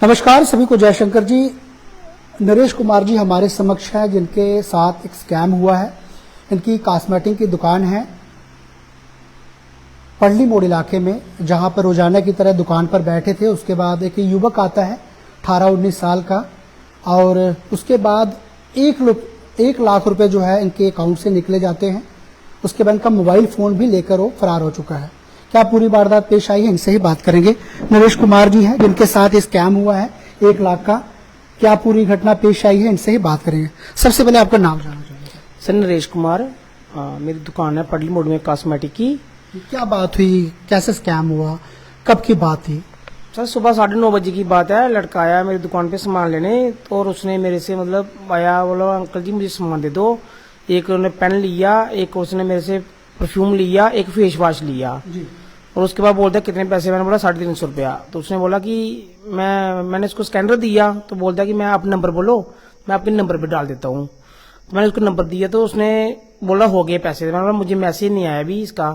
नमस्कार सभी को, जयशंकर जी। नरेश कुमार जी हमारे समक्ष है, जिनके साथ एक स्कैम हुआ है। इनकी कॉस्मेटिक की दुकान है पड़ली मोड़ इलाके में, जहां पर रोजाना की तरह दुकान पर बैठे थे। उसके बाद एक युवक आता है 18-19 साल का, और उसके बाद 1 लाख रुपए जो है इनके अकाउंट से निकले जाते हैं। उसके बाद इनका मोबाइल फोन भी लेकर वो फरार हो चुका है। क्या पूरी वारदात पेश आई है, इनसे ही बात करेंगे। नरेश कुमार जी हैं, जिनके साथ स्कैम हुआ है 1 लाख का। क्या पूरी घटना पेश आई है, इनसे ही बात करेंगे। सबसे पहले आपका नाम जानना चाहेंगे। सर नरेश कुमार, मेरी दुकान है पड़ली मोड़ में कॉस्मेटिक की। क्या बात हुई, कैसे स्कैम हुआ, कब की बात थी? सर सुबह 9:30 बजे की बात है। लड़का आया मेरी दुकान पे सामान लेने, और उसने मेरे से आया, बोला अंकल जी मुझे सामान दे दो। एक उन्होंने पेन लिया, एक उसने मेरे से परफ्यूम लिया, एक फेस वॉश लिया जी। और उसके बाद बोलता कितने पैसे, मैंने बोला 350 रुपया। तो उसने बोला कि मैंने उसको स्कैनर दिया, तो बोलता कि मैं आप नंबर बोलो, मैं आपके नंबर पे डाल देता हूँ। तो मैंने उसको नंबर दिया, तो उसने बोला हो गए पैसे। मैंने बोला मुझे मैसेज नहीं आया अभी इसका।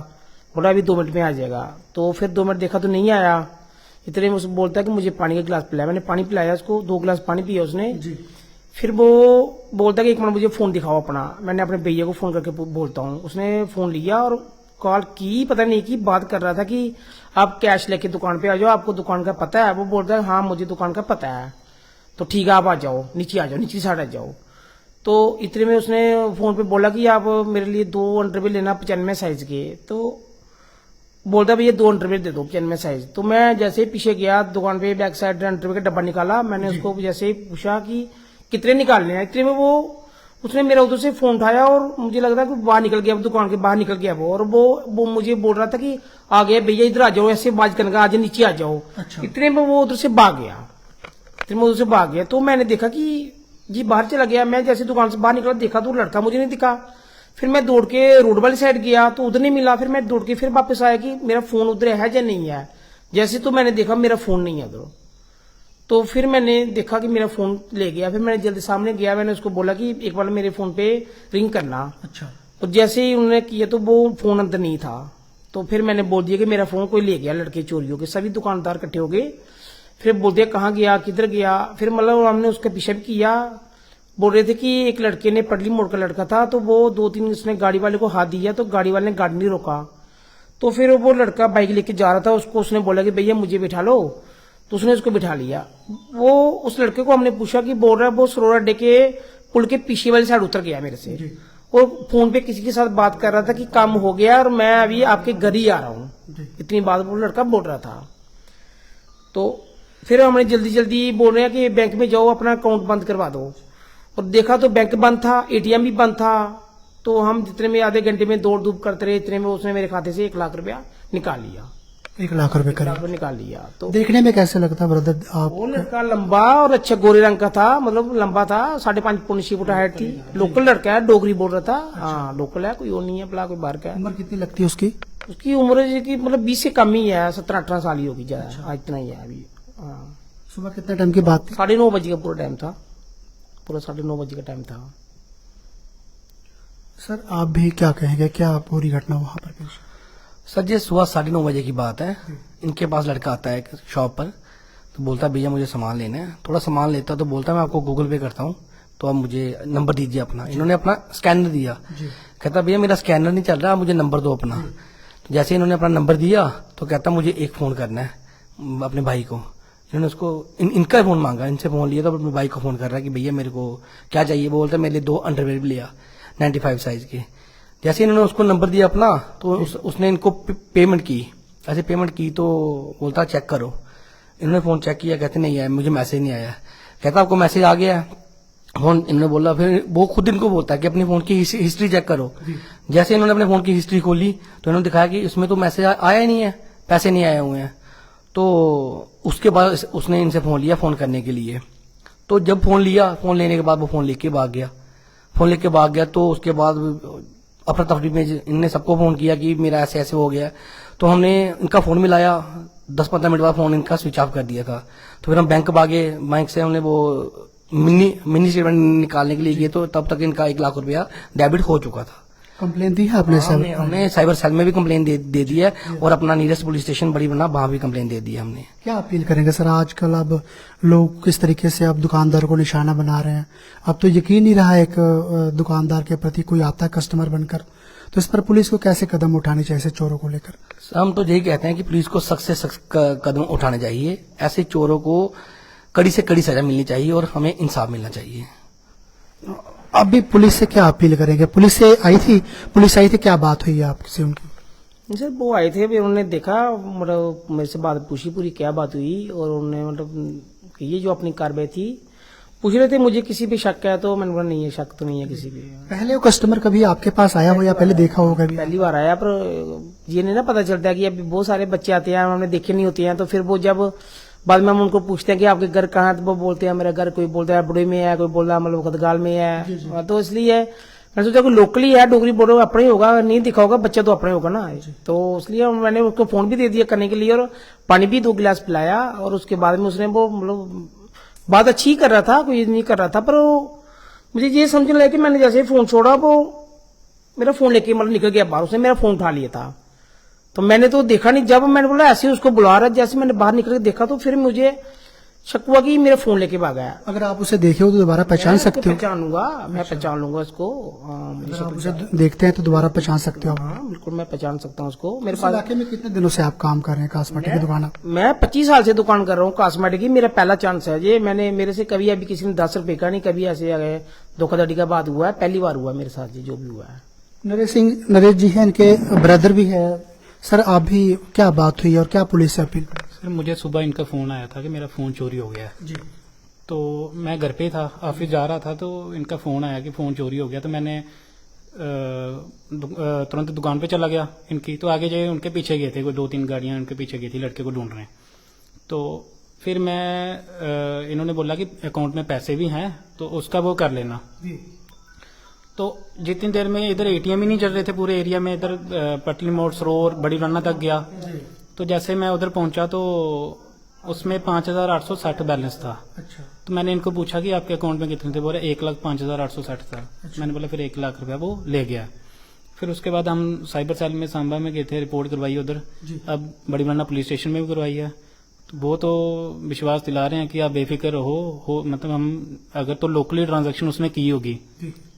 बोला अभी 2 मिनट में आ जाएगा। तो फिर 2 मिनट देखा तो नहीं आया। इतने में उसको बोलता है कि मुझे पानी का गिलास पिलाया। मैंने पानी पिलाया उसको, 2 गिलास पानी पिया उसने जी। फिर वो बोलता है कि 1 मिनट मुझे फोन दिखाओ अपना। मैंने अपने भैया को फोन करके बोलता हूँ। उसने फोन लिया और कॉल की, पता नहीं की बात कर रहा था कि आप कैश लेके दुकान पे आ जाओ, आपको दुकान का पता है। वो बोलता है हाँ मुझे दुकान का पता है। तो ठीक है आप आ जाओ, नीचे आ जाओ, नीचे साइड आ जाओ। तो इतने में उसने फोन पे बोला कि आप मेरे लिए 2 अंडरवेयर लेना 95 साइज के। तो बोलता भैया 2 अंडरवेयर दे दो 95 साइज। तो मैं जैसे ही पीछे गया दुकान पे, बैक साइड अंडरवेयर का डब्बा निकाला। मैंने उसको जैसे ही पूछा कि कितने निकालने हैं, इतने में उसने मेरा उधर से फोन उठाया और मुझे लग रहा है कि बाहर निकल गया, दुकान के बाहर निकल गया वो। और वो मुझे बोल रहा था कि आ गया भैया इधर आ जाओ, ऐसे बाज करने का, आज नीचे आ जाओ। अच्छा। इतने में वो उधर से भाग गया। इतने में उधर से भाग गया तो मैंने देखा कि जी बाहर चला गया। मैं जैसे दुकान से बाहर निकला, देखा तो लड़का मुझे नहीं दिखा। फिर मैं दौड़ के रोड वाली साइड गया तो उधर नहीं मिला। फिर मैं दौड़ के फिर वापस आया कि मेरा फोन उधर है या नहीं है। जैसे तो मैंने देखा मेरा फोन नहीं है उधर। तो फिर मैंने देखा कि मेरा फोन ले गया। फिर मैंने जल्दी सामने गया, मैंने उसको बोला कि एक बार मेरे फोन पे रिंग करना। अच्छा। और जैसे ही उन्होंने किया तो वो फोन अंदर नहीं था। तो फिर मैंने बोल दिया कि मेरा फोन कोई ले गया, लड़के चोरी हो गए। सभी दुकानदार इकट्ठे हो गए। फिर बोल दिया कहाँ गया, किधर गया। फिर हमने उसका पीछा भी किया। बोल रहे थे कि एक लड़के ने, पड़ली मोड़ का लड़का था, तो वो 2-3 उसने गाड़ी वाले को हाथ दिया, तो गाड़ी वाले ने गाड़ी नहीं रोका। तो फिर वो लड़का बाइक लेके जा रहा था, उसको उसने बोला कि भैया मुझे बिठा लो। तो उसने उसको बिठा लिया। वो उस लड़के को हमने पूछा कि बोल रहा है वो सरोरा अड्डे के पुल के पीछे वाली साइड उतर गया मेरे से। और फोन पे किसी के साथ बात कर रहा था कि काम हो गया और मैं अभी आपके घर ही आ रहा हूँ। इतनी बात वो लड़का बोल रहा था। तो फिर हमने जल्दी जल्दी बोल रहे हैं कि बैंक में जाओ, अपना अकाउंट बंद करवा दो। और देखा तो बैंक बंद था, एटीएम भी बंद था। तो हम जितने में आधे घंटे में दौड़ धूप करते रहे, इतने में उसने मेरे खाते से 1 लाख रुपया निकाल लिया। 1 लाख रुपए 1 लाख करीब रुपया निकाल लिया। तो देखने में कैसे लगता ब्रदर आप? वो लड़का लंबा और अच्छा गोरे रंग का था, लंबा था, 5.5 फुट हाइट थी। लोकल लड़का है, डोगरी बोल रहा था। हाँ लोकल है, कोई और नहीं है, भला कोई बाहर का है। उम्र कितनी लगती है उसकी? उसकी उम्र की 20 से कम ही है, 17-18 साल ही होगी ज्यादा। हाँ इतना ही है अभी। हाँ सुबह कितने टाइम की बात थी? 9:30 बजे का पूरा टाइम था, पूरा 9:30 बजे का टाइम था। सर आप भी क्या कहेंगे, क्या पूरी घटना वहां पर पेश? सर ये सुबह 9:30 बजे की बात है। इनके पास लड़का आता है शॉप पर, तो बोलता है भैया मुझे सामान लेना है। थोड़ा सामान लेता तो बोलता है मैं आपको गूगल पे करता हूँ, तो आप मुझे नंबर दीजिए अपना। इन्होंने अपना स्कैनर दिया। कहता भैया मेरा स्कैनर नहीं चल रहा, मुझे नंबर दो अपना। तो जैसे इन्होंने अपना नंबर दिया तो कहता मुझे एक फोन करना है अपने भाई को। इन्होंने उसको इनका फोन मांगा, इनसे फोन लिया, तो अपने भाई को फोन कर रहा है कि भैया मेरे को क्या चाहिए। बोलता है मेरे लिए 2 अंडरवेयर भी लिया 95 साइज के। जैसे इन्होंने उसको नंबर दिया अपना, तो उसने इनको पेमेंट की। ऐसे पेमेंट की तो बोलता चेक करो। इन्होंने फोन चेक किया, कहते नहीं आया, मुझे मैसेज नहीं आया। कहता आपको मैसेज आ गया है फोन। इन्होंने बोला, फिर वो खुद इनको बोलता है कि अपनी फोन की हिस्ट्री चेक करो। जैसे इन्होंने अपने फोन की हिस्ट्री खोली तो इन्होंने दिखाया कि इसमें तो मैसेज आया ही नहीं है, पैसे नहीं आए हुए हैं। तो उसके बाद उसने इनसे फोन लिया फोन करने के लिए। तो जब फोन लिया, फोन लेने के बाद वो फोन लेके भाग गया। फोन लेके भाग गया तो उसके बाद अफरा तफरी में इनने सबको फोन किया कि मेरा ऐसे ऐसे हो गया। तो हमने इनका फोन मिलाया, 10-15 मिनट बाद फोन इनका स्विच ऑफ कर दिया था। तो फिर हम बैंक भागे, बैंक से हमने वो मिनी स्टेटमेंट निकालने के लिए गए, तो तब तक इनका 1 लाख रुपया डेबिट हो चुका था। कंप्लेन दी है आपने हमने हमने साइबर सेल में भी कंप्लेन दे दी है और अपना नियरेस्ट पुलिस स्टेशन बड़ी बना वहां भी कंप्लेन दे दी है हमने। क्या अपील करेंगे सर? आजकल अब लोग किस तरीके से अब दुकानदार को निशाना बना रहे हैं, अब तो यकीन नहीं रहा एक दुकानदार के प्रति कोई आता है कस्टमर बनकर, तो इस पर पुलिस को कैसे कदम उठाने चाहिए ऐसे चोरों को लेकर? हम तो यही कहते हैं कि पुलिस को सख्त से सख्त कदम उठाने चाहिए, ऐसे चोरों को कड़ी से कड़ी सजा मिलनी चाहिए और हमें इंसाफ मिलना चाहिए। अब भी पुलिस से क्या अपील करेंगे? पुलिस आई थी, क्या बात हुई है आपसे उनकी? सर वो आए थे, फिर उन्होंने देखा, मतलब मेरे से बात पूछी पूरी क्या बात हुई, और उन्होंने मतलब कि ये जो अपनी कार्रवाई थी पूछ रहे थे मुझे किसी पे शक है, तो मैंने बोला नहीं है, शक तो नहीं है किसी पे। पहले वो कस्टमर कभी आपके पास आया हो या पहले देखा होगा? पहली बार आया, पर ये नहीं ना पता चलता कि अभी बहुत सारे बच्चे आते हैं, हमने देखे नहीं होते हैं, तो फिर वो जब बाद में हम उनको पूछते हैं कि आपके घर कहाँ है, तो वो बोलते हैं मेरा घर, कोई बोलता है बुढ़े में है, कोई बोल रहा है मतलब खदगाल में है। तो इसलिए मैंने सोचा कोई लोकली है, डोगरी बोल रहे अपना ही होगा, नहीं दिखा होगा, बच्चा तो अपना ही होगा ना। तो इसलिए मैंने उसको फोन भी दे दिया करने के लिए और पानी भी 2 गिलास पिलाया, और उसके बाद में उसने वो मतलब बात अच्छी कर रहा था, कोई नहीं कर रहा था, पर मुझे ये समझने लगा कि मैंने जैसे ही फोन छोड़ा वो मेरा फोन लेके मतलब निकल गया बाहर, उसने मेरा फोन उठा लिया था। तो मैंने तो देखा नहीं, जब मैंने बोला ऐसे उसको बुला रहा, जैसे मैंने बाहर निकल के देखा तो फिर मुझे शक हुआ कि मेरा फोन लेके भागा है। अगर आप उसे देखे हो तो दोबारा पहचान सकते हो? पहचानूंगा, मैं पहचान लूंगा उसको। अगर आप उसे देखते हैं तो दोबारा पहचान सकते हो? हाँ बिल्कुल, मैं पहचान सकता हूँ उसको। मेरे इस पास इलाके में कितने दिनों से आप काम कर रहे हैं कॉस्मेटिक की दुकान? मैं 25 साल से दुकान कर रहा हूँ कॉस्मेटिक की, मेरा पहला चांस है ये। मैंने मेरे से कभी अभी किसी ने 10 रुपए का नहीं, कभी ऐसे धोखाधड़ी का बात हुआ है, पहली बार हुआ मेरे साथ जो भी हुआ है। नरेश जी है, इनके ब्रदर भी है। सर आप भी, क्या बात हुई और क्या पुलिस से अपील? सर मुझे सुबह इनका फ़ोन आया था कि मेरा फ़ोन चोरी हो गया है। जी। तो मैं घर पे था, ऑफिस जा रहा था, तो इनका फ़ोन आया कि फ़ोन चोरी हो गया। तो मैंने तुरंत दुकान पे चला गया इनकी, तो आगे जाए उनके पीछे गए थे, कोई 2-3 गाड़ियां उनके पीछे गई थी, लड़के को ढूंढ रहे हैं। तो फिर मैं इन्होंने बोला कि अकाउंट में पैसे भी हैं तो उसका वो कर लेना। तो जितनी देर में इधर एटीएम ही नहीं चल रहे थे पूरे एरिया में, इधर पटली मोड़, सरोवर, बड़ी रन्ना तक गया। तो जैसे मैं उधर पहुंचा तो उसमें 5,860 बैलेंस था। अच्छा। तो मैंने इनको पूछा कि आपके अकाउंट में कितने थे, बोले 1,05,860 था। अच्छा। मैंने बोला फिर 1 लाख रुपया वो ले गया। फिर उसके बाद हम साइबर सेल में सांबा में गए थे, रिपोर्ट करवाई उधर, अब बड़ी रन्ना पुलिस स्टेशन में भी करवाई है। तो वो तो विश्वास दिला रहे हैं कि आप बेफिक्र हो, मतलब हम अगर तो लोकली ट्रांजैक्शन उसने की होगी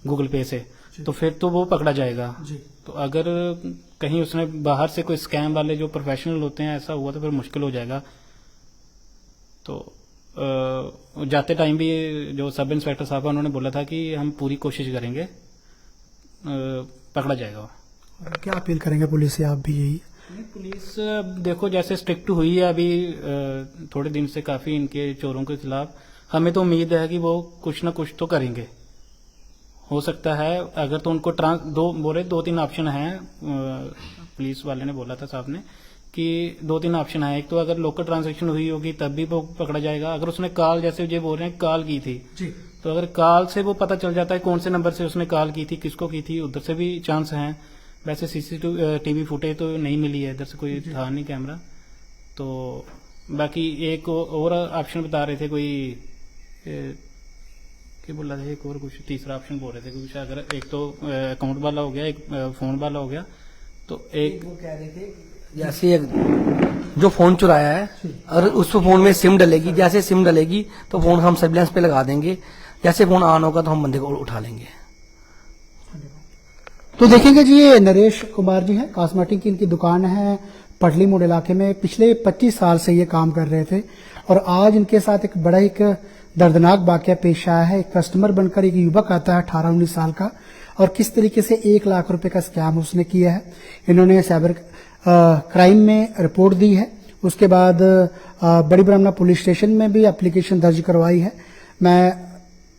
गूगल पे से तो फिर तो वो पकड़ा जाएगा। तो अगर कहीं उसने बाहर से कोई स्कैम वाले जो प्रोफेशनल होते हैं ऐसा हुआ तो फिर मुश्किल हो जाएगा। तो जाते टाइम भी जो सब इंस्पेक्टर साहब उन्होंने बोला था कि हम पूरी कोशिश करेंगे, पकड़ा जाएगा। क्या अपील करेंगे पुलिस से आप भी? यही पुलिस देखो जैसे स्ट्रिक्ट हुई है अभी थोड़े दिन से काफी इनके चोरों के खिलाफ, हमें तो उम्मीद है कि वो कुछ ना कुछ तो करेंगे। हो सकता है अगर तो उनको 2-3 ऑप्शन हैं, पुलिस वाले ने बोला था साहब ने कि 2-3 ऑप्शन है। एक तो अगर लोकल ट्रांजैक्शन हुई होगी तब भी वो पकड़ा जाएगा। अगर उसने कॉल, जैसे ये बोल रहे हैं कॉल की थी जी, तो अगर कॉल से वो पता चल जाता है कौन से नंबर से उसने कॉल की थी, किसको की थी, उधर से भी चांस हैं। वैसे सीसीटीवी फुटेज तो नहीं मिली है, इधर से कोई था नहीं कैमरा। तो बाकी एक और ऑप्शन बता रहे थे, कोई क्या बोल रहे थे, एक और कुछ तीसरा ऑप्शन बोल रहे थे कुछ। अगर एक तो अकाउंट वाला हो गया, एक फोन वाला हो गया, तो एक वो कह रहे थे जैसे जो फोन चुराया है और उस फोन में सिम डलेगी, जैसे सिम डलेगी तो फोन हम सर्विलांस पे लगा देंगे, जैसे फोन ऑन होगा तो हम बंदे को उठा लेंगे। तो देखेंगे जी, ये नरेश कुमार जी हैं, कॉस्मेटिक की इनकी दुकान है पटली मोड़ इलाके में। पिछले 25 साल से ये काम कर रहे थे और आज इनके साथ एक बड़ा एक दर्दनाक वाकया पेश आया है। एक कस्टमर बनकर एक युवक आता है 18-19 साल का, और किस तरीके से 1 लाख रुपए का स्कैम उसने किया है। इन्होंने साइबर क्राइम में रिपोर्ट दी है, उसके बाद बड़ी ब्राह्मणा पुलिस स्टेशन में भी एप्लीकेशन दर्ज करवाई है। मैं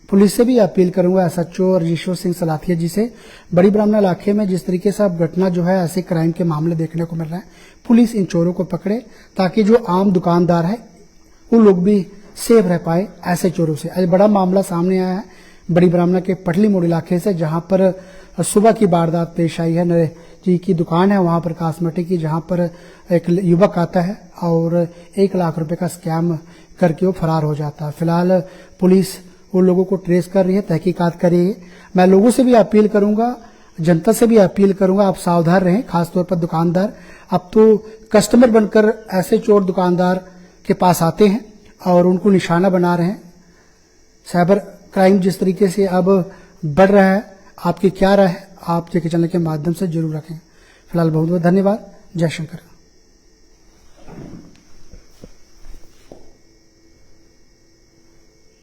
पुलिस से भी अपील करूंगा एसएचओ राजेश्वर सिंह सलाथिया जी से, बड़ी ब्राह्मणा इलाके में जिस तरीके से अब घटना जो है ऐसे क्राइम के मामले देखने को मिल रहे हैं, पुलिस इन चोरों को पकड़े ताकि जो आम दुकानदार है वो लोग भी सेफ रह पाए ऐसे चोरों से। आज बड़ा मामला सामने आया है बड़ी ब्राह्मणा के पटली मोड़ इलाके से, जहां पर सुबह की वारदात पेश आई है। नरेश जी की दुकान है वहां पर कॉस्मेटिक की, जहां पर एक युवक आता है और 1 लाख रुपए का स्कैम करके वो फरार हो जाता है। फिलहाल पुलिस उन लोगों को ट्रेस कर रही है, तहकीकात कर रही है। मैं लोगों से भी अपील करूंगा जनता से भी अपील करूंगा, आप सावधान रहें, खासतौर पर दुकानदार। अब तो कस्टमर बनकर ऐसे चोर दुकानदार के पास आते हैं और उनको निशाना बना रहे हैं। साइबर क्राइम जिस तरीके से अब बढ़ रहा है, आपकी क्या राय है? आप जेके चैनल के माध्यम से जरूर रखें। फिलहाल बहुत बहुत धन्यवाद। जय शंकर।